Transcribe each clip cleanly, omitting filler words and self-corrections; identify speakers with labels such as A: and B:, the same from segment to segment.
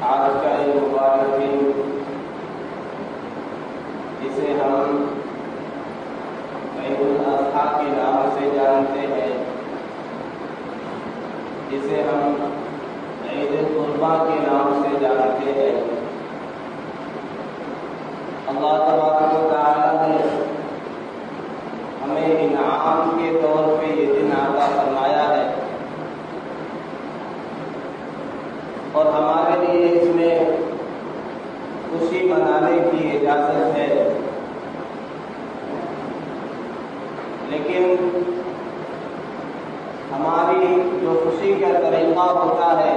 A: آج کا یہ مبارک دن جسے ہم عید الاضحیٰ کے نام سے جانتے ہیں، جسے ہم عید القربان کے نام سے جانتے ہیں، اللہ تبارک و تعالی نے ہمیں انعام کے طور پہ یہ دن عطا فرمایا ہے اور ہمارے لیے اس میں خوشی منانے کی اجازت ہے، لیکن ہماری جو خوشی کا طریقہ ہوتا ہے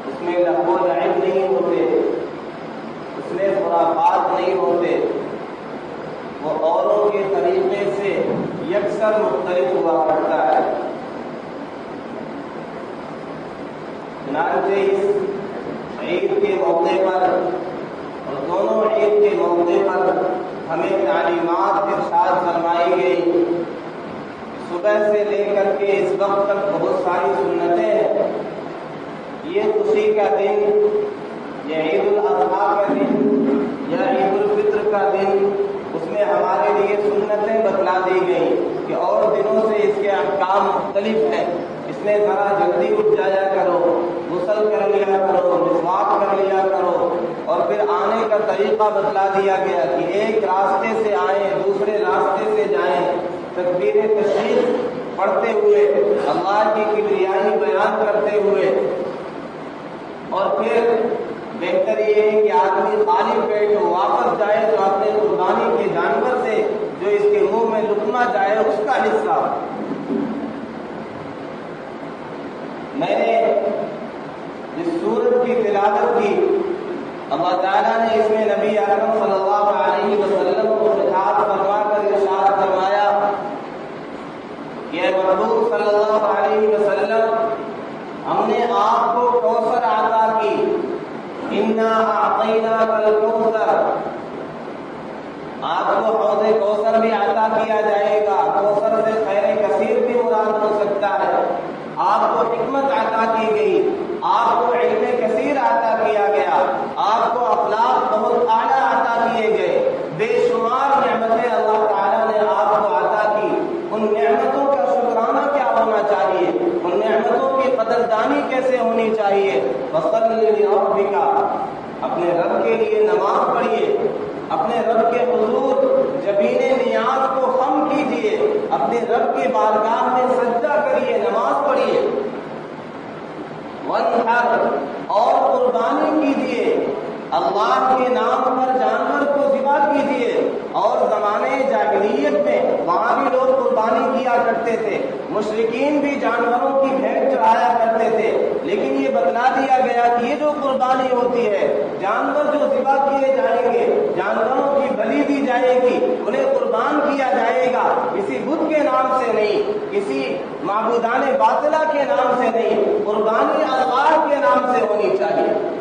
A: اس میں لغو و لعب نہیں ہوتے، اس میں خرافات نہیں ہوتے، وہ اوروں کے طریقے سے یکسر مختلف ہوا کرتا ہے۔ چنانچہ اس عید کے موقع پر اور دونوں عید کے موقع پر ہمیں تعلیمات ارشاد فرمائی گئی۔ صبح سے لے کر کے اس وقت تک بہت ساری سنتیں ہیں۔ یہ خوشی کا دن، یہ عید الاضحیٰ کا دن یا عید الفطر کا دن، اس میں ہمارے لیے سنتیں بتلا دی گئی کہ اور دنوں سے اس کے احکام مختلف ہیں۔ اس میں ذرا جلدی اٹھ جایا کرو، غسل کر لیا کرو، مسواک کر لیا کرو، اور پھر آنے کا طریقہ بتلا دیا گیا کہ ایک راستے سے آئیں، دوسرے راستے سے جائیں، تکبیر تشریف پڑھتے ہوئے، اللہ کی کبریائی بیان کرتے ہوئے، اور پھر بہتر یہ ہے کہ آدمی خالی پیٹ واپس جائے تو اپنے قربانی کے جانور سے جو اس کے منہ میں لقمہ جائے اس کا حصہ۔ میں نے اس سورت کی تلاوت کی، اللہ تعالیٰ نے اس میں نبی اکرم صلی اللہ علیہ وسلم کو خطاب فرما کر ارشاد فرمایا کہ محبوب صلی اللہ علیہ وسلم، ہم نے آپ کو کوثر عطا کی، انا اعطیناک الکوثر، آپ کو حوض کوثر بھی عطا کیا جائے گا۔ کوثر سے خیر کثیر بھی مراد ہو سکتا ہے۔ آپ کو حکمت عطا کی گئی، آپ کو علم کثیر عطا کیا گیا، آپ کو اخلاق بہت اعلیٰ عطا کیے گئے، بے شمار نعمتیں اللہ تعالیٰ نے آپ کو عطا کی۔ ان نعمتوں کا شکرانہ کیا ہونا چاہیے، ان نعمتوں کی قدردانی کیسے ہونی چاہیے؟ فصل لربک، اپنے رب کے لیے نماز پڑھیے، اپنے رب کے حضور جبین نیاز کو خم کیجیے، اپنے رب کی بارگاہ میں سجدہ کریے، نماز پڑھیے۔ وانحر، اور قربانی کیجیے، اللہ کے نام پر جانور کو ذبح کیجیے۔ اور زمانے جاہلیت میں وہاں بھی لوگ قربانی کیا کرتے تھے، مشرکین بھی جانوروں کی بھیٹ چڑھایا کرتے تھے، لیکن یہ بتلا دیا گیا کہ یہ جو قربانی ہوتی ہے، جانور جو ذبح کیے جائیں گے، جانوروں کی بلی دی جائے گی، انہیں قربان کیا جائے گا، کسی بت کے نام سے نہیں، کسی معبودان باطلہ کے نام سے نہیں، قربانی اللہ کے نام سے ہونی چاہیے۔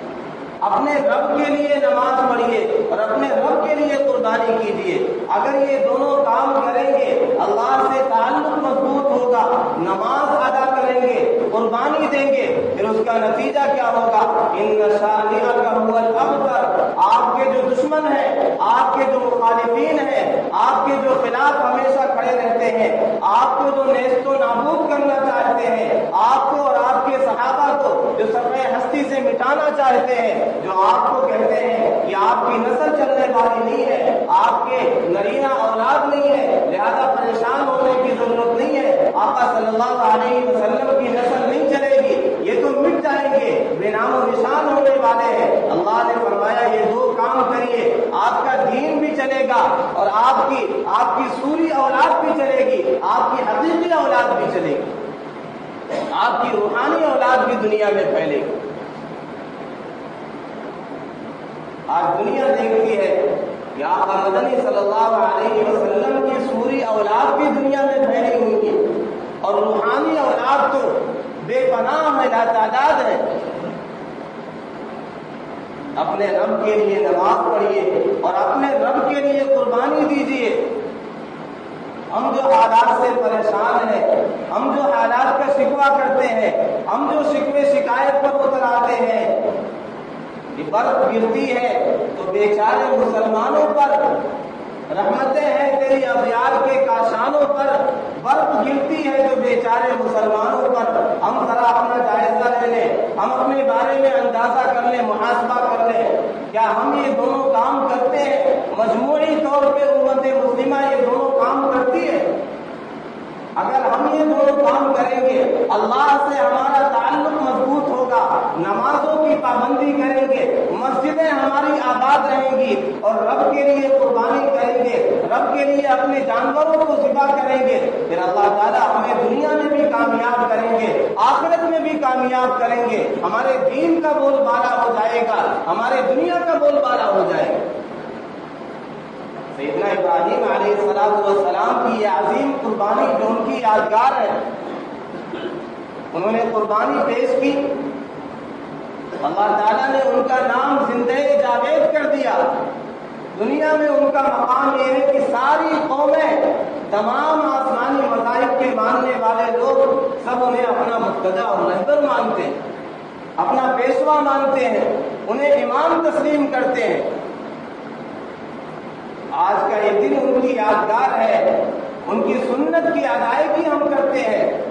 A: اپنے رب کے لیے نماز پڑھیے اور اپنے رب کے لیے قربانی کیجیے۔ اگر یہ دونوں کام کریں گے، اللہ سے تعلق مضبوط ہوگا، نماز ادا کریں گے، قربانی دیں گے، پھر اس کا نتیجہ کیا ہوگا؟ ان شانئک هو الابتر، آپ کے جو دشمن ہیں، آپ کے جو مخالفین ہیں، آپ کے جو خلاف ہمیشہ کھڑے رہتے ہیں، آپ کو جو نیست و نابود کرنا چاہتے ہیں، آپ کو اور آپ کے صحابہ کو جو صفحہ ہستی سے مٹانا چاہتے ہیں، جو آپ کو کہتے ہیں کہ آپ کی نسل چلنے والی نہیں ہے، آپ کے نرینہ اولاد نہیں ہے، لہذا پریشان ہونے کی ضرورت نہیں ہے، آقا صلی اللہ علیہ وسلم کی نسل نہیں چلے گی، یہ تو مٹ جائیں گے، بے نام و نشان ہونے والے ہیں۔ اللہ نے فرمایا یہ دو کام کریے، آپ کا دین بھی چلے گا اور آپ کی سوری اولاد بھی چلے گی، آپ کی حقیقی اولاد بھی چلے گی، آپ کی روحانی اولاد بھی دنیا میں پھیلے گی۔ آج دنیا دیکھتی ہے کہ آقا مدنی صلی اللہ علیہ وسلم کی سوری اولاد بھی دنیا میں پھیلی ہوئی ہے، اور روحانی اولاد تو بے پناہ ہے، لاتعداد ہے۔ اپنے رب کے لیے نماز پڑھیے اور اپنے رب کے لیے قربانی دیجیے۔ ہم جو حالات سے پریشان ہیں، ہم جو حالات کا شکوہ دعا کرتے ہیں، ہم جو شکوے شکایت پر اتر آتے ہیں، یہ برف گرتی ہے تو بیچارے مسلمانوں پر رحمتیں ہیں تیری اغیار کے کاشانوں پر، برف گرتی ہے جو بیچارے مسلمانوں پر۔ ہم ذرا اپنا جائزہ لے لیں، ہم اپنے بارے میں اندازہ کر لیں، محاسبہ کر لیں، کیا ہم یہ دونوں کام کرتے ہیں؟ مجموعی طور پہ امت مسلمہ یہ دونوں کام کرتی ہے؟ اگر ہم یہ دونوں کام کریں گے، اللہ سے ہمارا تعلق مضبوط ہوگا، نمازوں کی پابندی کریں گے، مسجدیں ہماری آباد رہیں گی، اور رب کے لیے قربانی کریں گے، رب کے لیے اپنے جانوروں کو ذبح کریں گے، پھر اللہ تعالیٰ ہمیں دنیا میں بھی کامیاب کریں گے، آخرت میں بھی کامیاب کریں گے، ہمارے دین کا بول بالا ہو جائے گا، ہمارے دنیا کا بول بالا ہو جائے گا۔ سیدنا ابراہیم علیہ السلام کی یہ عظیم قربانی جو ان کی یادگار ہے، انہوں نے قربانی پیش کی، اللہ تعالیٰ نے ان کا نام زندہ جاوید کر دیا۔ دنیا میں ان کا مقام یہ ہے کہ ساری قومیں، تمام آسمانی مذاہب کے ماننے والے لوگ سب انہیں اپنا مقتدی اور رہبر مانتے ہیں، اپنا پیشوا مانتے ہیں، انہیں امام تسلیم کرتے ہیں۔ آج کا یہ دن ان کی یادگار ہے، ان کی سنت کی ادائیگی ہم کرتے ہیں۔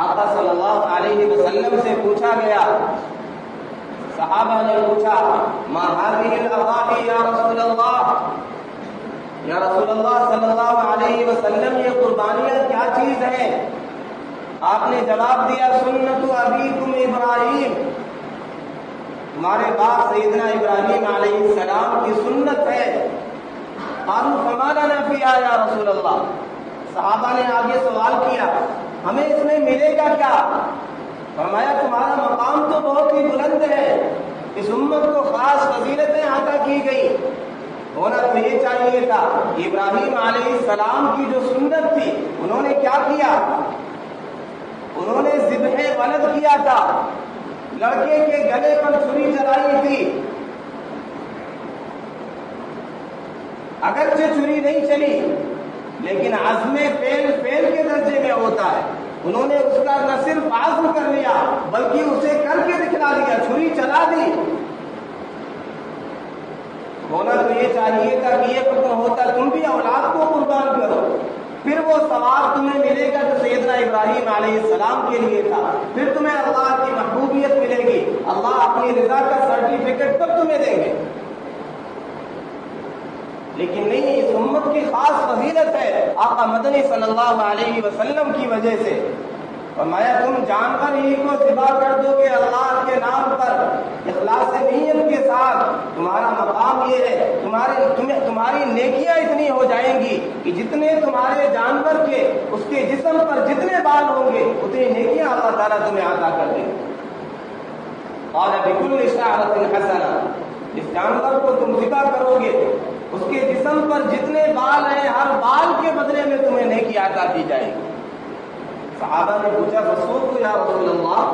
A: آقا صلی اللہ علیہ وسلم سے پوچھا گیا، صحابہ نے پوچھا، ما هذه الاضاحی یا رسول اللہ، یا رسول اللہ صلی اللہ علیہ وسلم یہ قربانیاں کیا چیز ہیں؟ آپ نے جواب دیا، سنت ابیکم ابراہیم، تمہارے باپ سیدنا ابراہیم علیہ السلام کی سنت ہے۔ قالوا فما لنا فیہا یا رسول اللہ، صحابہ نے آگے سوال کیا، ہمیں اس میں ملے گا کیا؟ فرمایا تمہارا مقام تو بہت ہی بلند ہے، اس امت کو خاص فضیلتیں عطا کی گئی، ہونا تو یہ چاہیے تھا۔ ابراہیم علیہ السلام کی جو سنت تھی، انہوں نے کیا کیا؟ انہوں نے ذبح ولد کیا تھا، لڑکے کے گلے پر چھری چلائی تھی، اگرچہ چھری نہیں چلی لیکن عزم فعل کے درجے میں ہوتا ہے، انہوں نے اس کا نہ صرف عزم کر لیا بلکہ اسے کر کے دکھلا دیا، چھری چلا دی۔ ہونا تو یہ چاہیے تھا کہ یہ حکم ہوتا تم بھی اولاد کو قربان کرو، پھر وہ ثواب تمہیں ملے گا جو سیدنا ابراہیم علیہ السلام کے لیے تھا، پھر تمہیں اللہ کی محبوبیت ملے گی، اللہ اپنی رضا کا سرٹیفکیٹ تب تمہیں دیں گے۔ لیکن نہیں، اس امت کی خاص فضیلت ہے آقا مدنی صلی اللہ علیہ وسلم کی وجہ سے۔ فرمایا تم جانور ہی کو ذبح کر دو گے اللہ کے نام پر، اخلاص نیت کے ساتھ، تمہارا مقام یہ ہے، تمہاری نیکیاں اتنی ہو جائیں گی کہ جتنے تمہارے جانور کے اس کے جسم پر جتنے بال ہوں گے اتنی نیکیاں اللہ تعالیٰ تمہیں عطا کر دیں گے۔ قال بكل شعرة حسنة، اس جانور کو تم ذبح کرو گے، اس کے جسم پر جتنے بال ہیں ہر بال کے بدلے میں تمہیں نیکی عطا کی جائے گی۔ صحابہ نے پوچھا فسوق یا رسول اللہ،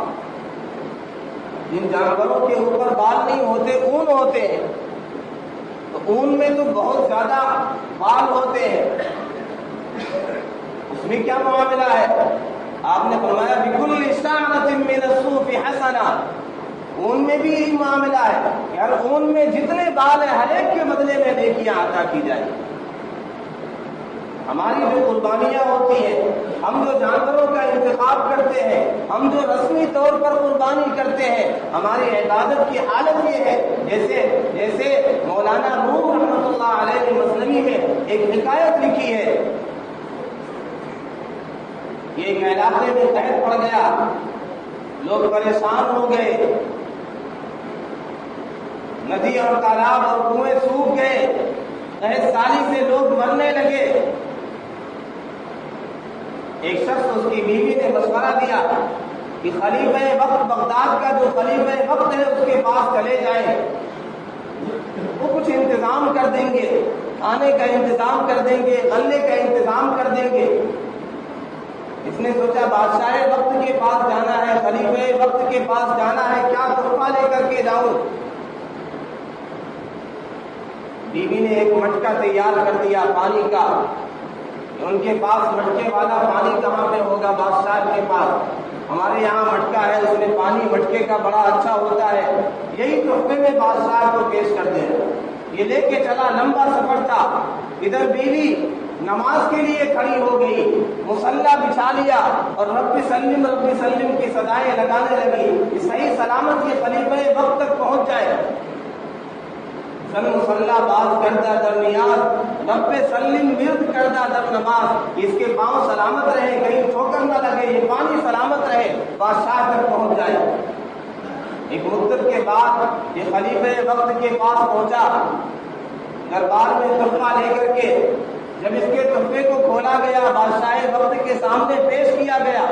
A: جن جانوروں کے اوپر بال نہیں ہوتے، اون ہوتے ہیں، تو اون میں تو بہت زیادہ بال ہوتے ہیں، اس میں کیا معاملہ ہے؟ آپ نے فرمایا بكل شعرة من الصوف حسنة، اون میں بھی یہی معاملہ ہے کہ ہر اون میں جتنے بال ہیں ہر ایک کے بدلے میں نیکیاں عطا کی جائیں۔ ہماری جو قربانیاں ہوتی ہیں، ہم جو جانوروں کا انتخاب کرتے ہیں، ہم جو رسمی طور پر قربانی کرتے ہیں، ہماری عبادت کی حالت یہ ہے جیسے مولانا روم رحمۃ اللہ علیہ نے مثنوی میں ایک حکایت لکھی ہے۔ یہ ایک علاقے میں قحط پڑ گیا، لوگ پریشان ہو گئے، ندی اور تالاب اور کنویں سوکھ گئے، قحط سالی سے لوگ مرنے لگے۔ ایک شخص، اس کی بیوی نے مشورہ دیا کہ خلیفہ وقت بغداد کا جو خلیفہ وقت ہے اس کے پاس چلے جائیں، وہ کچھ انتظام کر دیں گے، کھانے کا انتظام کر دیں گے، غلے کا انتظام کر دیں گے۔ اس نے سوچا بادشاہ وقت کے پاس جانا ہے، خلیفہ وقت کے پاس جانا ہے، کیا تحفہ لے کر کے جاؤں؟ بیوی نے ایک مٹکا تیار کر دیا پانی کا، ان کے پاس مٹکے والا پانی کہاں پہ ہوگا؟ بادشاہ کے پاس۔ ہمارے یہاں مٹکا ہے، اس میں پانی مٹکے کا بڑا اچھا ہوتا ہے، یہی تحفے میں بادشاہ کو پیش کر دیں۔ یہ لے کے چلا، لمبا سفر تھا۔ ادھر بیوی نماز کے لیے کھڑی ہو گئی، مصلی بچھا لیا اور رب سلم کی صدائیں لگانے لگی کہ صحیح سلامت یہ خلیفہ وقت تک پہنچ جائے۔ مصلی باز کردہ در نیاز، رب سلم ورد کردہ در نماز، اس کے پاؤں سلامت رہے، کہیں ٹھوکر نہ لگے، یہ پانی سلامت رہے، بادشاہ تک پہنچ جائے۔ ایک مدت کے بعد یہ خلیفہ وقت کے پاس پہنچا، دربار میں تحفہ لے کر کے جب اس کے تحفے کو کھولا گیا، بادشاہ وقت کے سامنے پیش کیا گیا،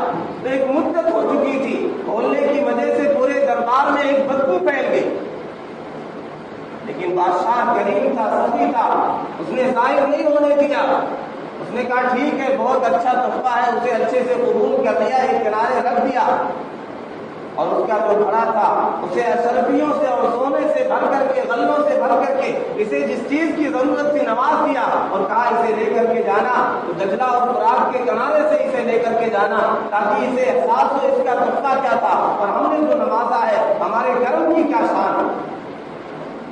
A: تو ایک مدت ہو چکی تھی، کھولنے کی وجہ سے پورے دربار میں ایک بدبو پھیل گئی۔ لیکن بادشاہ کریم تھا، سخی تھا، اس نے ظاہر نہیں ہونے دیا۔ اس نے کہا ٹھیک ہے، بہت اچھا تحفہ ہے، اسے اچھے سے قبول کر لیا، ایک کنارے رکھ دیا، اور اس کا جو بھڑا تھا اسے اشرفیوں سے اور سونے سے بھر کر کے، غلوں سے بھر کر کے، اسے جس چیز کی ضرورت تھی نواز دیا، اور کہا اسے لے کر کے جانا تو دجلہ اور فرات کے کنارے سے اسے لے کر کے جانا، تاکہ اسے احساس ہو اس کا تحفہ کیا تھا اور ہم نے جو نوازا ہے ہمارے کرم کی کیا شان۔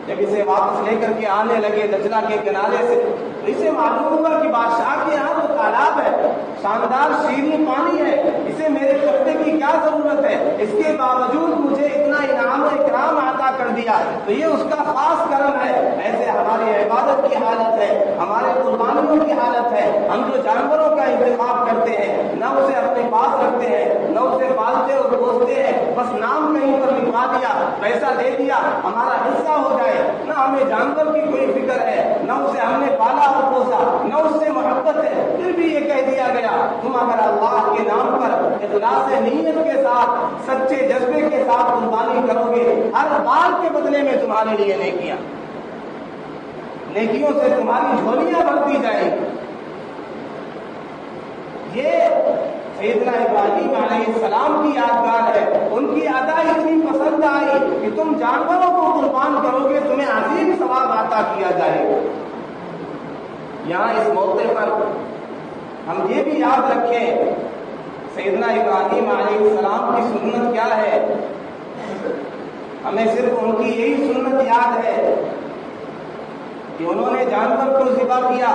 A: جب اسے واپس لے کر کے آنے لگے دجلہ کے کنارے سے، تو اسے معلوم ہوا کہ بادشاہ کے یہاں تو تالاب ہے، شاندار شیریں پانی ہے، اسے میرے تحفے کی کیا ضرورت ہے؟ اس کے باوجود مجھے اتنا انعام و اکرام عطا کر دیا، تو یہ اس کا خاص کرم ہے۔ ایسے ہماری عبادت کی حالت ہے، ہمارے قربانیوں کی حالت ہے، ہم جو جانوروں کا انتخاب کرتے ہیں، نہ اسے اپنے پاس رکھتے ہیں، نہ اسے پالتے اور پوستے ہیں، بس نام کہیں پر لکھوا دیا، پیسہ دے دیا، ہمارا حصہ ہو جائے، نہ ہمیں جانور کی کوئی فکر ہے، نہ اسے ہم نے پالا اور پوسا، نہ اس سے محبت ہے، پھر بھی یہ کہہ دیا گیا تم اگر اللہ کے نام پر اخلاص نیت کے ساتھ، سچے جذبے کے ساتھ قربانی کرو گے، ہر بال کے بدلے میں تمہارے لیے نیکیاں، نیکیوں سے تمہاری جھولیاں بھرتی جائیں گی۔ یہ سیدنا ابراہیم علیہ السلام کی یادگار ہے، ان کی ادا اتنی پسند آئی کہ تم جانوروں کو قربان کرو گے، تمہیں عظیم ثواب عطا کیا جائے گا۔ یہاں اس موقع پر ہم یہ بھی یاد رکھیں سیدنا ابراہیم علیہ السلام کی سنت کیا ہے۔ ہمیں صرف ان کی یہی سنت یاد ہے کہ انہوں نے جانور کو ذبح کیا،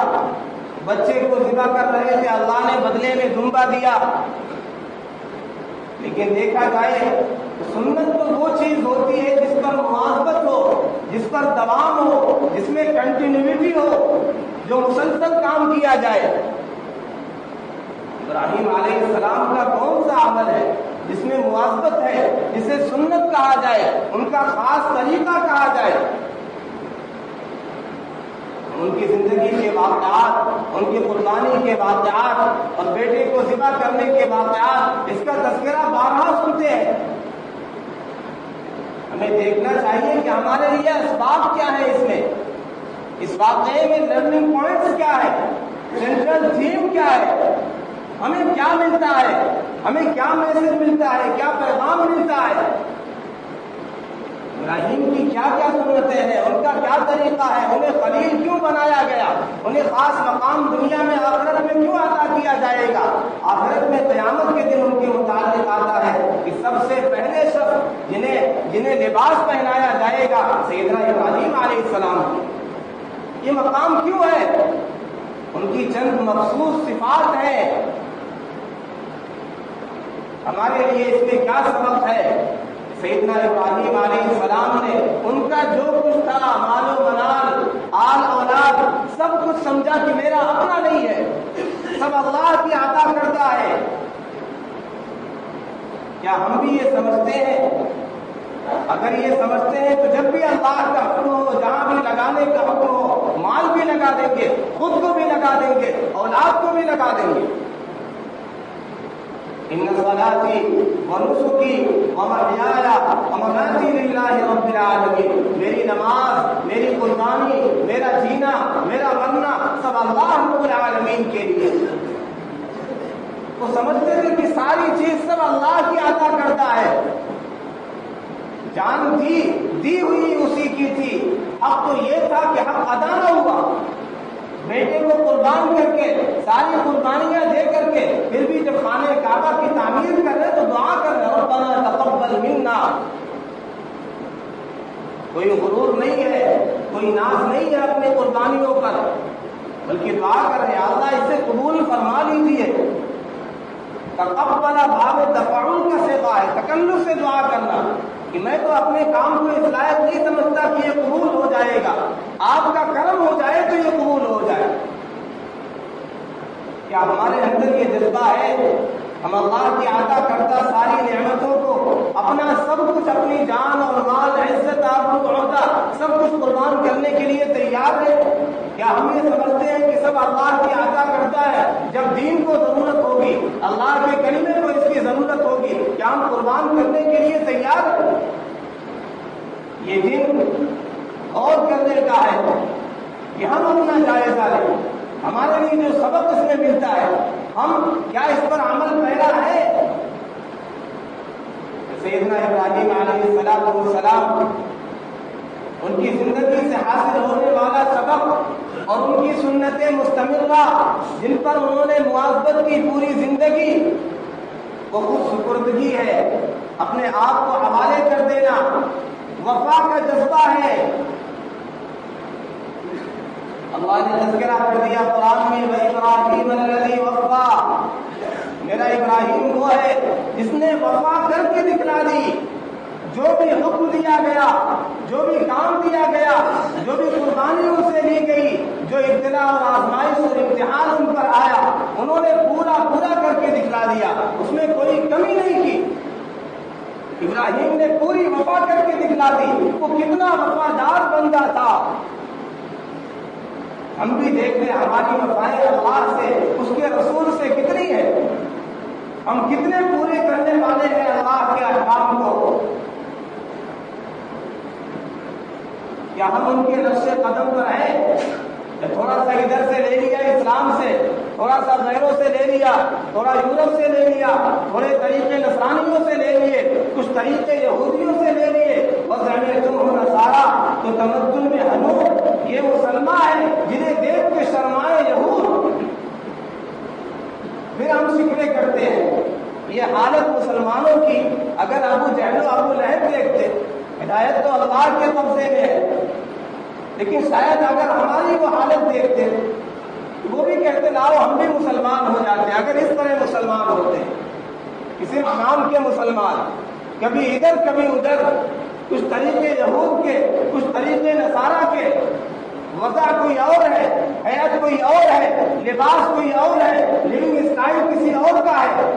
A: بچے کو ذبح کر رہے تھے، اللہ نے بدلے میں دمبا دیا، لیکن دیکھا جائے تو سنت تو وہ چیز ہوتی ہے جس پر مواظبت ہو، جس پر دوام ہو، جس میں کنٹینیوٹی ہو، جو مسلسل کام کیا جائے۔ ابراہیم علیہ السلام کا کون سا عمل ہے جس میں مواظبت ہے، جسے سنت کہا جائے، ان کا خاص طریقہ کہا جائے؟ ان کی زندگی کے واقعات، ان کی قربانی کے واقعات اور بیٹے کو ذبح کرنے کے واقعات، اس کا تذکرہ بارہا سنتے ہیں۔ ہمیں دیکھنا چاہیے کہ ہمارے لیے اسباب کیا ہے، اس واقعے میں لرننگ پوائنٹس کیا ہے، سینٹرل تھیم کیا ہے، ہمیں کیا ملتا ہے، ہمیں کیا میسج ملتا ہے، کیا پیغام ملتا ہے۔ ابراہیم کی کیا کیا سنتیں ہیں، ان کا کیا طریقہ ہے، انہیں خلیل کیوں بنایا گیا، انہیں خاص مقام دنیا میں آخرت میں کیوں عطا کیا جائے گا۔ آخرت میں قیامت کے دن ان کے متعلق آتا ہے کہ سب سے پہلے شخص جنہیں لباس پہنایا جائے گا سیدنا ابراہیم علیہ السلام۔ یہ مقام کیوں ہے؟ ان کی چند مخصوص صفات ہیں۔ ہمارے لیے اس میں کیا سبق ہے؟ سیدنا ابراہیم علیہ السلام نے ان کا جو کچھ تھا، مال و منال، آل اولاد، سب کچھ سمجھا کہ میرا اپنا نہیں ہے، سب اللہ کی عطا کردہ ہے۔ کیا ہم بھی یہ سمجھتے ہیں؟ اگر یہ سمجھتے ہیں تو جب بھی اللہ کا حکم ہو، جہاں بھی لگانے کا حکم ہو، مال بھی لگا دیں گے، خود کو بھی لگا دیں گے، اولاد کو بھی لگا دیں گے۔ ان صلاتی ونسکی ومحیای ومماتی للہ رب العالمین، میری نماز، میری قربانی، میرا جینا، میرا مرنا سب اللہ رب العالمین کے لیے۔ وہ سمجھتے تھے کہ ساری چیز سب اللہ کی عطا کرتا ہے، جان دی ہوئی اسی کی تھی، حق تو یہ تھا کہ حق ادا نہ ہوا، بیٹے کو قربان کر کے ساری قربانیاں دے کر کے پھر بھی جب خانہ کعبہ کی تعمیر کر رہے تو دعا کر رہے ربنا تقبل منا. کوئی غرور نہیں ہے، کوئی ناز نہیں ہے اپنی قربانیوں پر، بلکہ دعا کر رہے اللہ اسے قبول فرما لیجیے. تقبل باب تفعل کا صیغہ ہے، تکلف سے دعا کرنا کہ میں تو اپنے کام کو اس لائق نہیں سمجھتا کہ یہ قبول ہو جائے گا، آپ کا کرم ہو جائے تو یہ قبول ہو جائے. کیا ہمارے اندر یہ جذبہ ہے؟ ہم اللہ کی عطا کردہ ساری نعمتوں کو اپنا سب کچھ، اپنی جان اور مال، عزت، آبرو، عہدہ سب کچھ قربان کرنے کے لیے تیار ہیں؟ کیا ہم یہ سمجھتے ہیں کہ سب اللہ کی عطا کرتا ہے، جب دین کو ضرورت ہوگی، اللہ کے کلمے کو اس کی ضرورت ہوگی، کیا ہم قربان کرنے کے لیے تیار ہیں؟ یہ دن غور کرنے کا ہے کہ ہم اپنا جائزہ لیں. ہمارے لیے جو سبق اس میں ملتا ہے، ہم کیا اس پر عمل پیرا ہے؟ سیدنا ابراہیم علیہ السلام، ان کی زندگی سے حاصل ہونے والا سبق اور ان کی سنت مستمرہ جن پر انہوں نے مواظبت کی پوری زندگی، وہ خود سپردگی ہے، اپنے آپ کو حوالے کر دینا، وفا کا جذبہ ہے. اللہ نے تذکرہ کر دیا قرآن میں وَإِبْرَاهِيمَ الَّذِي وَفَّى، میرا ابراہیم وہ ہے جس نے وفا کر کے دکھلا دی. جو بھی حکم دیا گیا، جو بھی کام دیا گیا، جو بھی قربانی ان سے لی گئی، جو ابتلا اور آزمائش اور امتحان ان پر آیا، انہوں نے پورا کر کے دکھلا دیا، اس میں کوئی کمی نہیں کی. ابراہیم نے پوری وفا کر کے دکھلا دی. وہ کتنا وفادار بندہ تھا. ہم بھی دیکھ رہے ہماری وفائیں اللہ سے، اس کے رسول سے کتنی ہے. ہم کتنے پورے کرنے والے ہیں اللہ کے احکام کو. کیا ہم ان کے نقش قدم پر ہیں؟ تھوڑا سا ادھر سے لے لیا اسلام سے، تھوڑا سا غیروں سے لے لیا، تھوڑا یورپ سے لے لیا، تھوڑے طریقے نصرانیوں سے لے لیے، کچھ طریقے یہودیوں سے لے لیے، بس ہمیں تم ہو نصارا تو تمدن میں ہنو. یہ مسلمان ہے جنہیں دیکھ کے شرمائے یہود، پھر ہم شکوے کرتے ہیں. یہ حالت مسلمانوں کی اگر ابو جہل و ابو لہب دیکھتے، ہدایت تو اللہ کے قبضے میں ہے، لیکن شاید اگر ہماری وہ حالت دیکھتے وہ بھی کہتے لاؤ ہم بھی مسلمان ہو جاتے. اگر اس طرح مسلمان ہوتے، کسی نام کے مسلمان، کبھی ادھر کبھی ادھر، کچھ طریقے یہود کے، کچھ طریقے نصارہ کے، وضع کوئی اور ہے، حیات کوئی اور ہے، لباس کوئی اور ہے، لیونگ اسٹائل کسی اور کا ہے،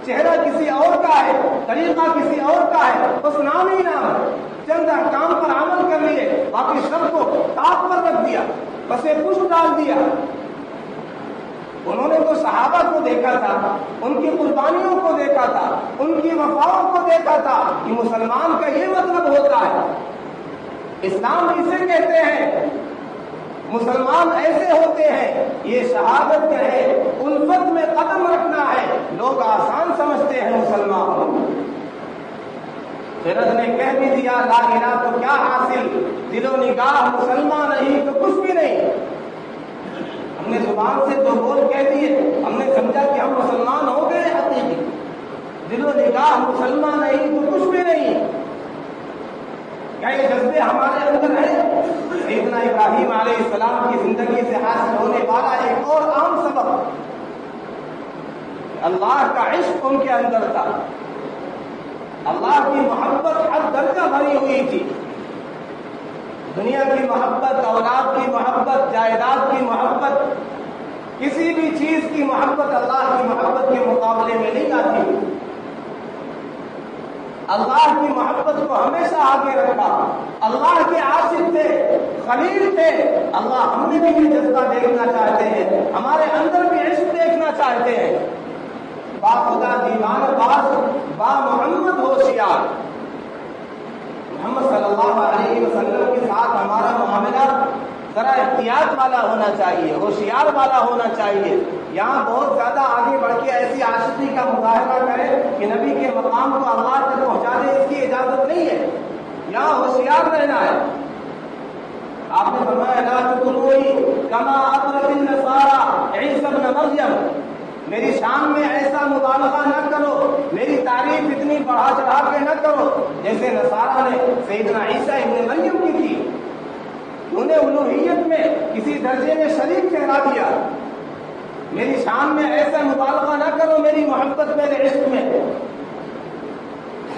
A: چہرہ کسی اور کا ہے، طریقہ کسی اور کا ہے، بس نام ہی نام ہے. چند احکام پر عمل کر لیے، باقی سب کو تاپ پر رکھ دیا، بس ایک کچھ ڈال دیا. انہوں نے تو صحابہ کو دیکھا تھا، ان کی قربانیوں کو دیکھا تھا، ان کی وفاؤں کو دیکھا تھا کہ مسلمان کا یہ مطلب ہوتا ہے. اسلام اسے کہتے ہیں، مسلمان ایسے ہوتے ہیں. یہ شہادت ہے، الفت میں قدم رکھنا ہے. لوگ آسان سمجھتے ہیں مسلمان. خیرت نے کہہ بھی دیا لا الہ تو کیا حاصل، دل و نگاہ مسلمان نہیں تو کچھ بھی نہیں. ہم نے زبان سے دو بول کہہ دیے، ہم نے سمجھا کہ ہم مسلمان ہو گئے حقیقی. دل و نگاہ مسلمان نہیں تو کچھ بھی نہیں. کیا یہ جذبے ہمارے اندر ہیں؟ سیدنا ابراہیم علیہ السلام کی زندگی سے حاصل ہونے والا ایک اور عام سبب، اللہ کا عشق ان کے اندر تھا. اللہ کی محبت ہر درجہ بھری ہوئی تھی. دنیا کی محبت، اولاد کی محبت، جائیداد کی محبت، کسی بھی چیز کی محبت اللہ کی محبت کے مقابلے میں نہیں آتی. اللہ کی محبت کو ہمیشہ آگے رکھا. اللہ کے عاشق تھے، خلیل تھے. اللہ ہم نے بھی یہ جذبہ دیکھنا چاہتے ہیں، ہمارے اندر بھی عشق دیکھنا چاہتے ہیں. با خدا دیوان باز، با محمد ہوشیار. محمد صلی اللہ علیہ وسلم کے ساتھ ہمارا معاملہ ذرا احتیاط والا ہونا چاہیے، ہوشیار والا ہونا چاہیے. یہاں بہت زیادہ آگے بڑھ کے ایسی عاشقی کا مظاہرہ کرے کہ نبی کے مقام کو اللہ تک پہنچا دے، اس کی اجازت نہیں ہے. یہاں ہوشیار رہنا ہے. آپ نے فرمایا لا تطرونی کما اطرت النصارى عیسی ابن مریم، میری شان میں ایسا مبالغہ نہ کرو، میری تعریف اتنی بڑھا چڑھا کے نہ کرو جیسے نصارہ نے سیدنا عیسیٰ ابن مریم کی تھی۔ انہیں الوہیت میں کسی درجے میں شریک ٹھہرا دیا۔ میری شان میں ایسا مبالغہ نہ کرو، میری محبت میرے عشق میں۔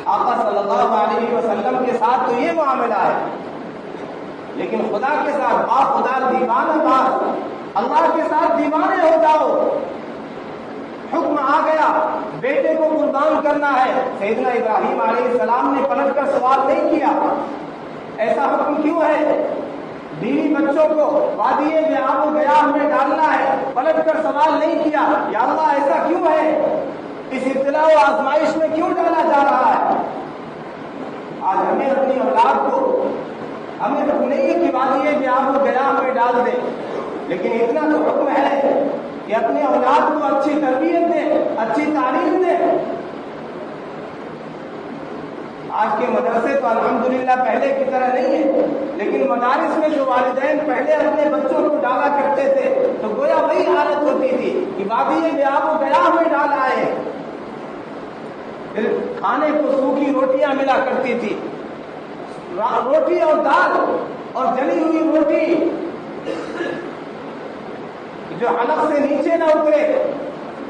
A: آقا صلی اللہ علیہ وسلم کے ساتھ تو یہ معاملہ ہے، لیکن خدا کے ساتھ با خدا دیوانہ باز، اللہ کے ساتھ دیوانے ہو جاؤ۔ حکم آ گیا بیٹے کو قربان کرنا ہے، سیدنا ابراہیم علیہ السلام نے پلٹ کر سوال نہیں کیا ایسا حکم کیوں ہے؟ بیوی بچوں کو وادی بیاب و گیاہ میں ڈالنا ہے، پلٹ کر سوال نہیں کیا یا اللہ ایسا کیوں ہے، اس ابتلا و آزمائش میں کیوں ڈالا جا رہا ہے؟ آج ہمیں اپنی اولاد کو، ہمیں حکم نہیں ہے کہ وادی بیاب و گیاہ میں ڈال دیں، لیکن اتنا تو حکم ہے کہ اپنے اولاد کو اچھی تربیت دیں، اچھی تعلیم دیں۔ آج کے مدرسے تو الحمدللہ پہلے کی طرح نہیں ہے، لیکن مدارس میں جو والدین پہلے اپنے بچوں کو ڈالا کرتے تھے تو گویا وہی حالت ہوتی تھی کہ وادی بیاب و گیاہ میں ڈال آئے، پھر کھانے کو سوکھی روٹیاں ملا کرتی تھی، روٹی اور دال اور جلی ہوئی روٹی جو حلق سے نیچے نہ اترے،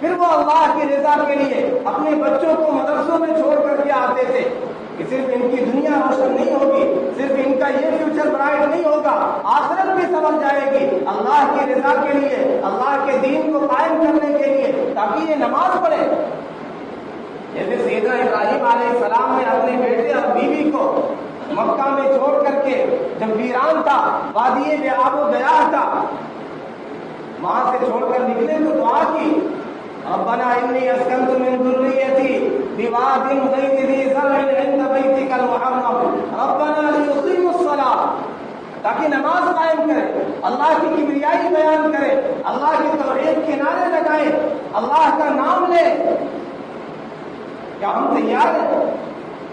A: پھر وہ اللہ کی رضا کے لیے اپنے بچوں کو مدرسوں میں چھوڑ کر کے آتے تھے کہ صرف ان کی دنیا روشن نہیں ہوگی، صرف ان کا یہ فیوچر برائٹ نہیں ہوگا، آخرت بھی سمجھ جائے گی اللہ کی رضا کے لیے، اللہ کے دین کو قائم کرنے کے لیے، تاکہ یہ نماز پڑھے۔ جیسے سیدنا ابراہیم علیہ السلام نے اپنے بیٹے اور بیوی کو مکہ میں چھوڑ کر کے، جب ویران تھا، وادی بیاب و گیاہ تھا، وہاں سے چھوڑ کر نکلے تو دعا کی ربنا انی اسکنت من ذریتی بواد غیر ذی زرع عند بیتک المحرم ربنا لیقیموا الصلاۃ، تاکہ نماز قائم کرے، اللہ کی کبریائی بیان کرے، اللہ کی توحید کے نعرے لگائے، اللہ کا نام لے۔ کیا ہم تیار ہیں؟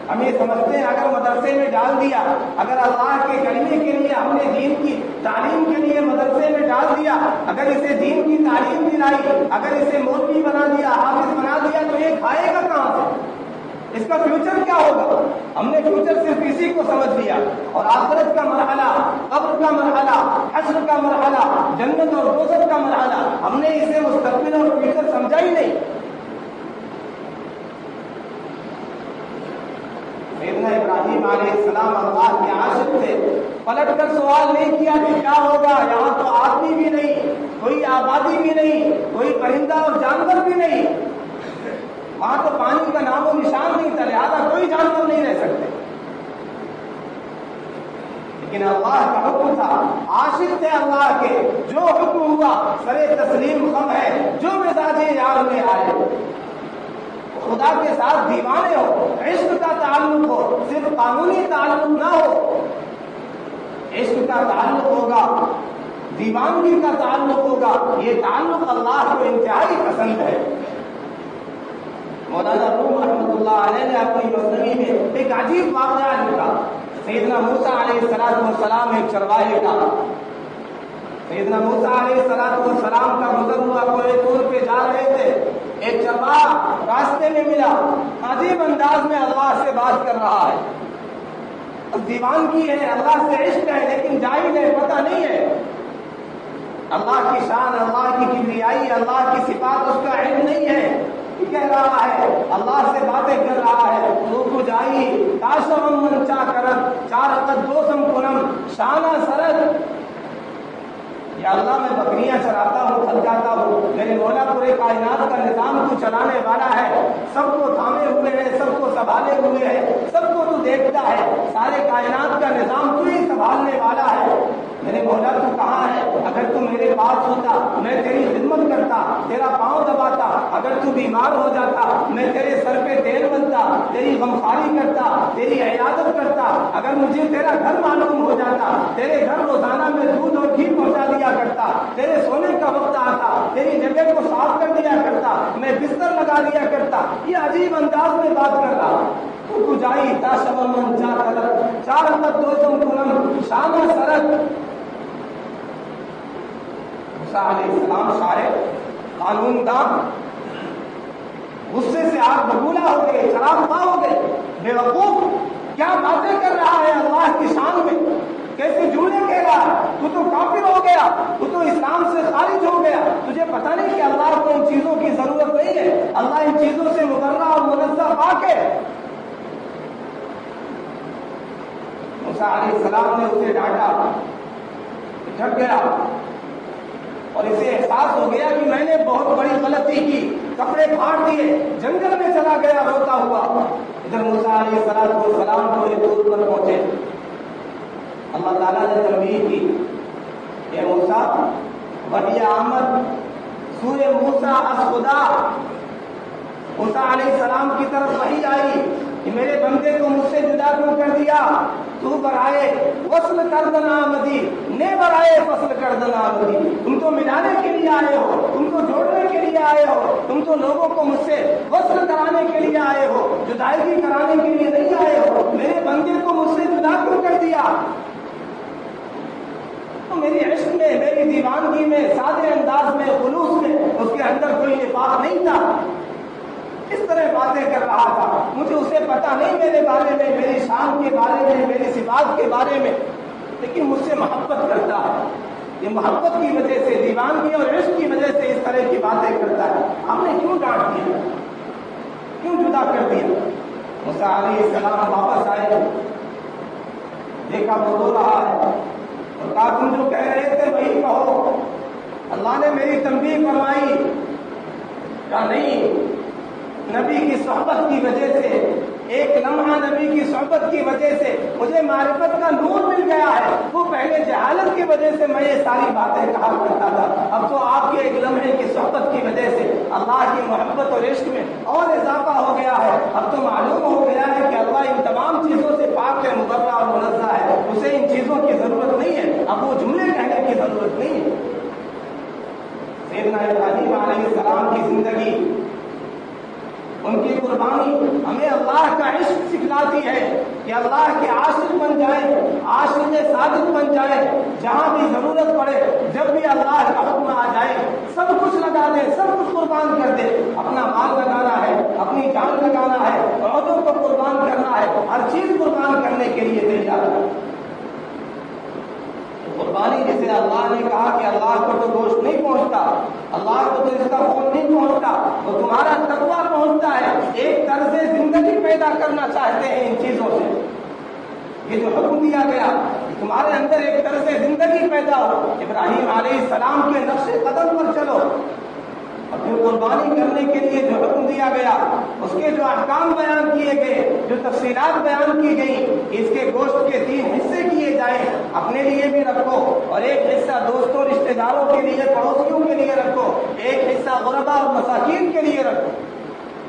A: ہم یہ سمجھتے ہیں اگر مدرسے میں ڈال دیا، اگر اللہ کے کلمے کے لیے ہم نے دین کی تعلیم کے لیے مدرسے میں ڈال دیا، اگر اسے دین کی تعلیم دلائی، اگر اسے مولوی بنا دیا، حافظ بنا دیا، تو یہ کھائے گا کہاں سے؟ اس کا فیوچر کیا ہوگا؟ ہم نے فیوچر صرف اسی کو سمجھ لیا، اور آخرت کا مرحلہ، قبر کا مرحلہ، حشر کا مرحلہ، جنت اور دوزخ کا مرحلہ، ہم نے اسے مستقبل اور فیوچر سمجھا ہی نہیں۔ سیدنا ابراہیم علیہ السلام اللہ کے عاشق تھے، پلٹ کر سوال نہیں کیا کہ کیا ہوگا، یہاں تو آدمی بھی نہیں، کوئی آبادی بھی نہیں، کوئی پرندہ اور جانور بھی نہیں، وہاں تو پانی کا نام و نشان نہیں تھا، لہٰذا کوئی جانور نہیں رہ سکتے، لیکن اللہ کا حکم تھا، عاشق تھے اللہ کے، جو حکم ہوا سرے تسلیم خم ہے، جو مزاج یار میں آئے، خدا کے ساتھ دیوانے ہو، عشق کا تعلق ہو، صرف قانونی تعلق نہ ہو، عشق کا تعلق ہوگا، دیوانگی کا تعلق ہوگا، یہ تعلق اللہ کو انتہائی پسند ہے۔ مولانا روم رحمۃ اللہ علیہ نے اپنی مثنوی میں ایک عجیب واقعہ لکھا، سیدنا موسیٰ علیہ السلام ایک چرواہے کا، سیدنا موسیٰ علیہ السلام کا گزر ہوا کوہ طور پہ جا رہے تھے، ایک چرواہا راستے میں ملا، عجیب انداز میں اللہ سے بات کر رہا ہے، دیوان کی ہے، اللہ سے عشق ہے، لیکن جاہل ہے، پتہ نہیں ہے اللہ کی شان، اللہ کی کبریائی، اللہ کی صفات اس کا علم نہیں ہے، کہہ رہا ہے، اللہ سے باتیں کر رہا ہے، تو کجائی تاشم من چا کرت چار قدوسم کنم شانہ سرد، یا اللہ میں بکریاں چراتا ہوں، تھلکاتا ہوں، میرے مولا پورے کائنات کا نظام تو چلانے والا ہے، سب کو تھامے ہوئے ہے، سب کو سنبھالے ہوئے ہے، سب کو تو دیکھتا ہے، سارے کائنات کا نظام تو ہی سنبھالنے والا ہے، میرے مولا تو کہاں ہے؟ اگر تو میرے پاس ہوتا میں تیری خدمت کرتا، تیرا پاؤں دباتا، اگر تو بیمار ہو جاتا میں تیرے سر پہ تیل بنتا، تیری غمخواری کرتا، تیری عیادت کرتا، اگر مجھے تیرا گھر معلوم ہو جاتا، تیرے گھر روزانہ میں دودھ اور گھی پہنچا دیا کرتا، تیرے سونے کا وقت آتا، تیری جگہ کو صاف کر دیا کرتا، میں بستر لگا دیا کرتا، یہ عجیب انداز میں بات کر رہا، تو جائی تا شمن چا کلر چار قدوسم کنم شانہ سرد، موسیٰ علیہ السلام شاعر، قانون دان، غصے سے آگ بگولا ہو گئے، شراب خواہ ہو گئے، بے وقوف، کیا باتیں کر رہا ہے اللہ کی شان میں، کیسے جملے کہہ رہا ہے، تو کافر ہو گیا، تو اسلام سے خارج ہو گیا، تجھے پتہ نہیں کہ اللہ کو ان چیزوں کی ضرورت نہیں ہے، اللہ ان چیزوں سے مبرہ اور منزہ پاک ہے۔ موسیٰ علیہ السلام نے اسے ڈانٹا، جھک گیا اور اسے احساس ہو گیا کہ میں نے بہت بڑی غلطی کی، کپڑے پھاڑ دیے، جنگل میں چلا گیا روتا ہوا۔ ادھر موسیٰ علیہ السلام تھوڑے دور پر پہنچے، اللہ تعالیٰ نے تنبیہ کی، اے موسیٰ وحی آمد سورہ موسیٰ از خدا، موسیٰ علیہ السلام کی طرف وحی آئی کہ میرے بندے کو مجھ سے جدا کیوں کر دیا، تو برائے وصل کردن آمدی، نے برائے فصل کردن آمدی، تم تو ملانے کے لیے آئے ہو، تم تو جوڑنے کے لیے آئے ہو، تم تو لوگوں کو مجھ سے وصل کرانے کے لیے آئے ہو، جدائیگی کرانے کے لیے نہیں آئے ہو، میرے بندے کو مجھ سے جدا کیوں کر دیا؟ تو میری عشق میں، میری دیوانگی میں، سادے انداز میں، خلوص میں اس کے اندر کوئی نفاق نہیں تھا، اس طرح باتیں کر رہا تھا، مجھے اسے پتا نہیں میرے بارے میں، میری شان کے بارے میں، میری صفات کے بارے میں، لیکن مجھ سے محبت کرتا ہے، یہ محبت کی وجہ سے، دیوانگی اور عشق کی وجہ سے اس طرح کی باتیں کرتا ہے، آپ نے کیوں ڈانٹ دیا، کیوں جدا کر دیا؟ موسیٰ علیہ السلام واپس آئے، دیکھا وہ رو رہا ہے، اور کہا تم جو کہہ رہے تھے وہی کہو، اللہ نے میری تنبیہ فرمائی، کہا نہیں، نبی کی صحبت کی وجہ سے، ایک لمحہ نبی کی صحبت کی وجہ سے مجھے معرفت کا نور مل گیا ہے، وہ پہلے جہالت کی وجہ سے میں یہ ساری باتیں کہا کرتا تھا، اب تو آپ کے ایک لمحے کی صحبت کی وجہ سے اللہ کی محبت اور عشق میں اور اضافہ ہو گیا ہے، اب تو معلوم ہو گیا ہے کہ اللہ ان تمام چیزوں سے پاک ہے، مبرہ اور منزہ ہے، اسے ان چیزوں کی ضرورت نہیں ہے، اب وہ جملے کہنے کی ضرورت نہیں ہے۔ سیدنا ابراہیم علیہ السلام کی زندگی، ان کی قربانی ہمیں اللہ کا عشق سکھلاتی ہے کہ اللہ کے عاشق بن جائیں، عاشق صادق بن جائیں، جہاں بھی ضرورت پڑے، جب بھی اللہ کا حکم آ جائے سب کچھ لگا دے، سب کچھ قربان کر دے، اپنا مال لگانا ہے، اپنی جان لگانا ہے، عہدوں کو قربان کرنا ہے، ہر چیز قربان کرنے کے لیے تیار ہے۔ قربانی جسے اللہ نے کہا کہ اللہ کو تو گوشت نہیں پہنچتا، اللہ کو تو اس کا خون نہیں پہنچتا، تو تمہارا تقویٰ پہنچتا ہے، ایک طرز زندگی پیدا کرنا چاہتے ہیں ان چیزوں سے، یہ جو حکم دیا گیا تمہارے اندر ایک طرز زندگی پیدا ہو، ابراہیم علیہ السلام کے نقش قدم پر چلو، اور پھر قربانی کرنے کے لیے جو حکم دیا گیا، اس کے جو احکام بیان کیے گئے، جو تفصیلات بیان کی گئی، اس کے گوشت کے 3 حصے کیے جائیں، اپنے لیے بھی رکھو اور ایک حصہ دوستوں رشتہ داروں کے لیے، پڑوسیوں کے لیے رکھو، ایک حصہ غربا اور مساکین کے لیے رکھو۔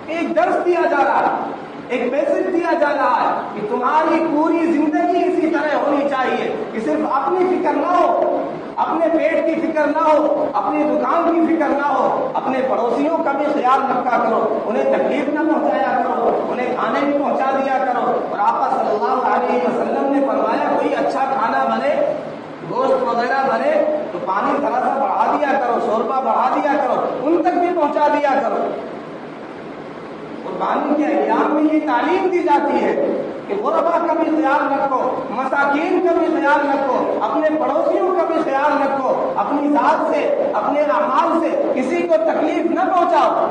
A: ایک درس دیا جا رہا ہے، ایک میسج دیا جا رہا ہے کہ تمہاری پوری زندگی اسی طرح ہونی چاہیے کہ صرف اپنی فکر نہ ہو، اپنے پیٹ کی فکر نہ ہو، اپنی دکان کی فکر نہ ہو، اپنے پڑوسیوں کا بھی خیال رکھا کرو، انہیں تکلیف نہ پہنچایا کرو، انہیں کھانے بھی پہنچا دیا کرو۔ اور آقا صلی اللہ علیہ وسلم نے فرمایا کوئی اچھا کھانا بنے، گوشت وغیرہ بنے تو پانی ذرا سا بڑھا دیا کرو، شوربہ بڑھا دیا کرو، ان تک بھی پہنچا دیا کرو۔ قربانی کے ایام میں یہ تعلیم دی جاتی ہے کہ غربا کا بھی خیال رکھو، مساکین کا بھی خیال رکھو، اپنے پڑوسیوں کا بھی خیال رکھو، اپنی ذات سے، اپنے اعمال سے کسی کو تکلیف نہ پہنچاؤ۔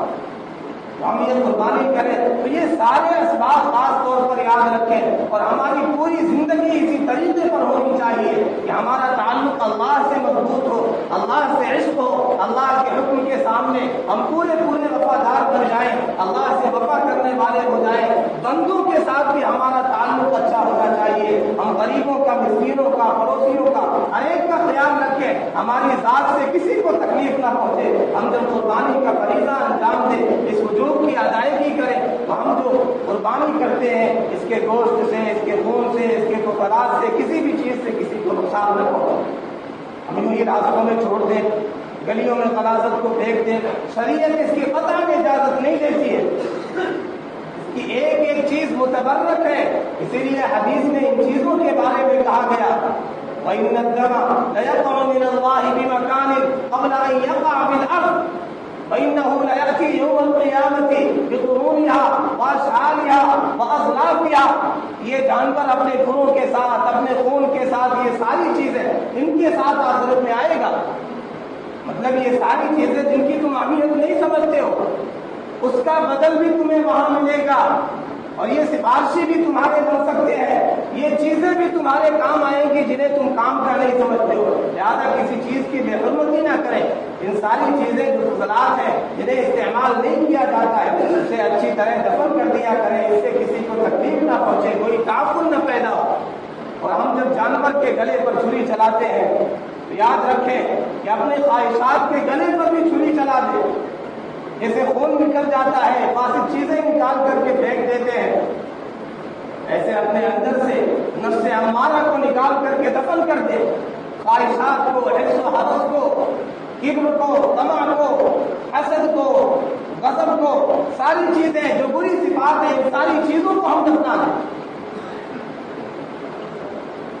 A: ہم یہ قربانی کریں تو یہ سارے اسباب خاص طور پر یاد رکھیں، اور ہماری پوری زندگی اسی طریقے پر ہونی چاہیے کہ ہمارا تعلق اللہ سے مضبوط ہو، اللہ سے عشق ہو، اللہ کے حکم کے سامنے ہم پورے وفادار بن جائیں، اللہ سے وفا کرنے والے ہو جائیں، بندوں کے ساتھ بھی ہمارا تعلق اچھا ہونا چاہیے، ہم غریبوں کا، مسکینوں کا، پڑوسیوں کا، ہر ایک کا خیال رکھیں، ہماری ذات سے کسی کو تکلیف نہ پہنچے۔ ہم جب قربانی کا فریضہ انجام دیں، اس وجوہ کی ادائیگی کریں، تو ہم جو قربانی کرتے ہیں اس کے گوشت سے، اس کے خون سے، اس کے فقرات سے، کسی بھی چیز سے کسی کو نقصان نہ پہنچے۔ ہم یوں ہی راستوں میں چھوڑ دیں، گلیوں میں غلاظت کو پھینک دیں، شریعت اس کی قطعاً اجازت نہیں دیتی ہے، اس کی ایک ایک چیز متبرک ہے، اسی لیے حدیث میں ان چیزوں کے بارے میں کہا گیا وإن الدم ليقع من الله بمكان قبل أن يقع بالأرض وإنه ليأتي يوم القيامة بقرونها وأشعالها وأظلافها. یہ جانور اپنے قرون کے ساتھ، اپنے خون کے ساتھ، یہ ساری چیزیں ان کے ساتھ آخرت میں آئے گا. مطلب یہ ساری چیزیں جن کی تم اہمیت نہیں سمجھتے ہو، اس کا بدل بھی تمہیں وہاں ملے گا. اور یہ سفارشی بھی تمہارے بن سکتے ہیں، یہ چیزیں بھی تمہارے کام آئیں گی جنہیں تم کام کا نہیں سمجھتے ہو. لہٰذا کسی چیز کی بے حرمتی نہ کریں. ان ساری چیزیں جو فضلات ہیں جنہیں استعمال نہیں کیا جاتا ہے، اسے اچھی طرح دفن کر دیا کریں. اس سے کسی کو تکلیف نہ پہنچے، کوئی تعفن نہ پیدا ہو. اور ہم جب جانور کے گلے پر چھری چلاتے ہیں تو یاد رکھیں کہ اپنے خواہشات کے گلے پر بھی چھری چلا دیں. جیسے خون نکل جاتا ہے، فاسد چیزیں نکال کر کے پھینک دیتے ہیں، ایسے اپنے اندر سے نفس امارہ کو نکال کر کے دفن کر دے. خواہشات کو، حرص و حوث کو، کبر کو، طمع کو، حسد کو، غضب کو، ساری چیزیں جو بری صفات ہیں، ان ساری چیزوں کو ہم دفنا دیں.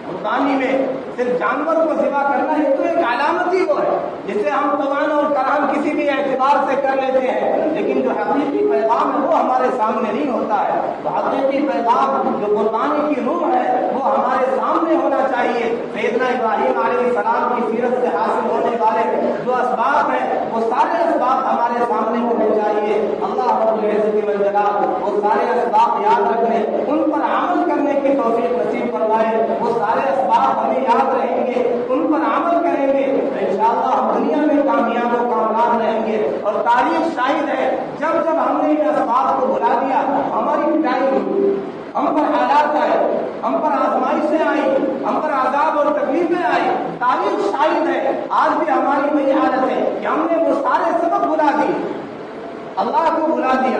A: قربانی میں صرف جانور کو ذبح کرنا یہ تو ایک علامت ہی وہ ہے جسے ہم توان اور کرہن کسی بھی اعتبار سے کر لیتے ہیں، لیکن جو حقیقی پیغام ہے وہ ہمارے سامنے نہیں ہوتا ہے. تو حقیقی پیغام جو قربانی کی روح ہے وہ ہمارے سامنے ہونا چاہیے. سیدنا ابراہیم علیہ السلام کی سیرت سے حاصل ہونے والے جو اسباب ہیں وہ سارے اسباب ہمارے سامنے ہونے چاہیے. اللہ رب العزت والجلال وہ سارے اسباب یاد رکھنے، ان پر عمل کرنے کی توفیق نصیب فرمائے. وہ سارے اسباب ہمیں یاد رہیں گے، ان پر عمل کریں گے تو انشاءاللہ ہم دنیا میں کامیاب و کامیاب رہیں گے. اور تاریخ شاہد ہے جب جب ہم نے ان اسباب کو بلا دیا ہماری پٹائی ہوئی، ہم پر حالات آئے، ہم پر آزمائشیں آئیں، ہم پر عذاب اور تکلیفیں آئی. تاریخ شاہد ہے آج بھی ہماری وہی حالت ہے کہ ہم نے وہ سارے سبب بلا دیے، اللہ کو بلا دیا،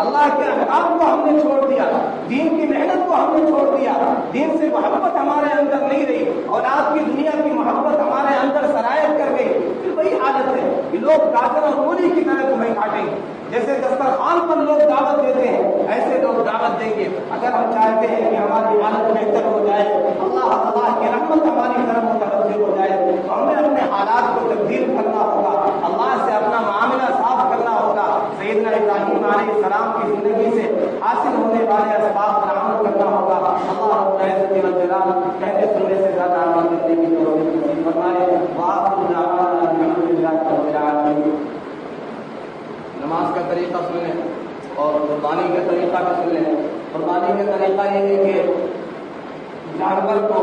A: اللہ کے احکام کو ہم نے چھوڑ دیا، دین کی محنت کو ہم نے چھوڑ دیا، دین سے محبت ہمارے اندر نہیں رہی، اولاد کی دنیا کی محبت ہمارے اندر سرایت کر گئی. پھر وہی حالت ہے کہ لوگ گاجر اور مولی کی طرح تمہیں کاٹیں گے. جیسے دسترخوان پر لوگ دعوت دیتے ہیں ایسے لوگ دعوت دیں گے. اگر ہم چاہتے ہیں کہ ہماری حالت بہتر ہو جائے، اللہ کی رحمت ہماری طرف متوجہ ہو جائے، تو ہمیں اپنے حالات کو تبدیل کرنا ہوگا، اللہ سے اپنا معاملہ صاف کرنا ہوگا. سیدنا ابراہیم علیہ السلام کی زندگی سے حاصل ہونے والے اسباب پر عمل کرنا ہوگا. اللہ رب العزت والجلال کہنے سننے سے زیادہ عمل کرنے کی توفیق نصیب فرمائے. وآخر دعوانا الحمد للہ رب العالمین. نماز کا طریقہ سن لیں اور قربانی کا طریقہ بھی سن لیں. قربانی کا طریقہ یہ ہے کہ جانور کو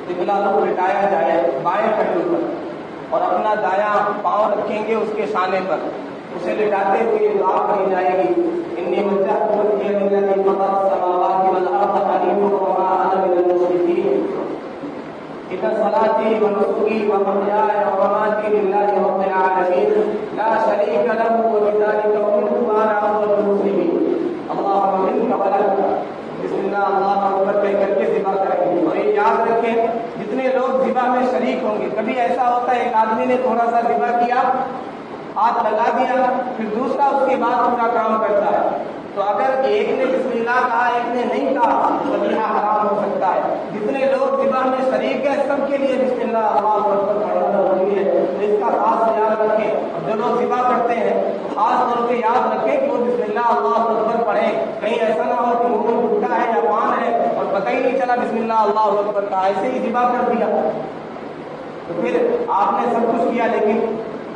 A: قبلہ رخ لٹایا جائے بائیں پہلو پر، اور اپنا دایاں پاؤں رکھیں گے اس کے شانے پر. اسے لٹاتے ہوئے دعا پڑھی جائے گی، انی وجہت وجہی للذی فطر السماوات والارض حنیفا وما انا من المشرکین، ان صلاتی ونسکی ومحیای ومماتی للہ رب العالمین لا شریک لہ وبذلک امرت وانا اول المسلمین. اللہم منک ولک. بسم اللہ اللہ اکبر کہہ کر کے ذبح کریں گے. اور یہ یاد رکھیں جتنے لوگ ذبح میں شریک ہوں گے، کبھی ایسا ہوتا ہے ایک آدمی نے تھوڑا سا ذبح کیا، ہاتھ لگا دیا، پھر دوسرا اس کے بعد پورا کام کرتا ہے. تو اگر ایک نے بسم اللہ کہا ایک نے نہیں کہا تو ذبیحہ حرام ہو سکتا ہے. جتنے لوگ ذبح میں شریک ہیں سب کے لیے بسم اللہ اللہ اکبر پڑھنا ضروری ہے. تو اس کا خاص خیال رکھیں. اور جو لوگ ذبح کرتے ہیں تو خاص طور پہ یاد رکھیں کہ وہ بسم اللہ اللہ اکبر پڑھیں. کہیں ایسا نہ ہو کہ منہ میں گھٹا ہے یا پان ہے اور پتہ ہی نہیں چلا بسم اللہ اللہ اکبر کا، ایسے ہی ذبح کر دیا تو پھر آپ نے سب کچھ کیا لیکن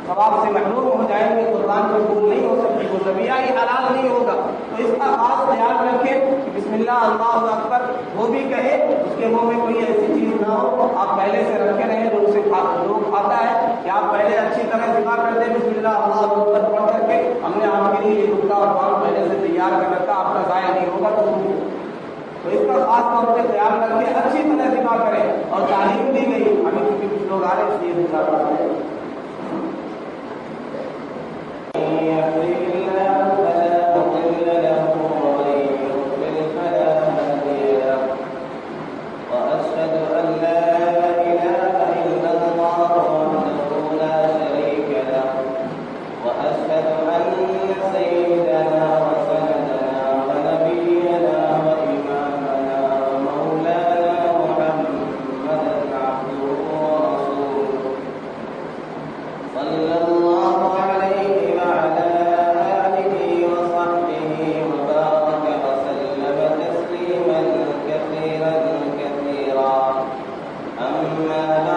A: ثواب سے محروم ہو جائیں گے. قربان قبول نہیں ہو سکتی، وہ ذبیحہ ہی حلال نہیں ہوگا. تو اس کا خاص خیال رکھیں کہ بسم اللہ اللہ اکبر وہ بھی کہے، اس کے منہ میں کوئی ایسی چیز نہ ہو. آپ پہلے سے رکھے رہیں جو اسے لوگ کھاتا ہے کہ آپ پہلے اچھی طرح ذبح کر دیں بسم اللہ اللہ اکبر پڑھ کر کے ہم نے آپ کے لیے یہ ٹکڑا اور پان پہلے سے تیار کر رکھا، آپ کا ضائع نہیں ہوگا. تو اس کا خاص طور پہ خیال رکھیں، اچھی طرح ذبح کریں. اور تعلیم دی گئی ابھی کیونکہ کچھ لوگ آ رہے اس لیے ما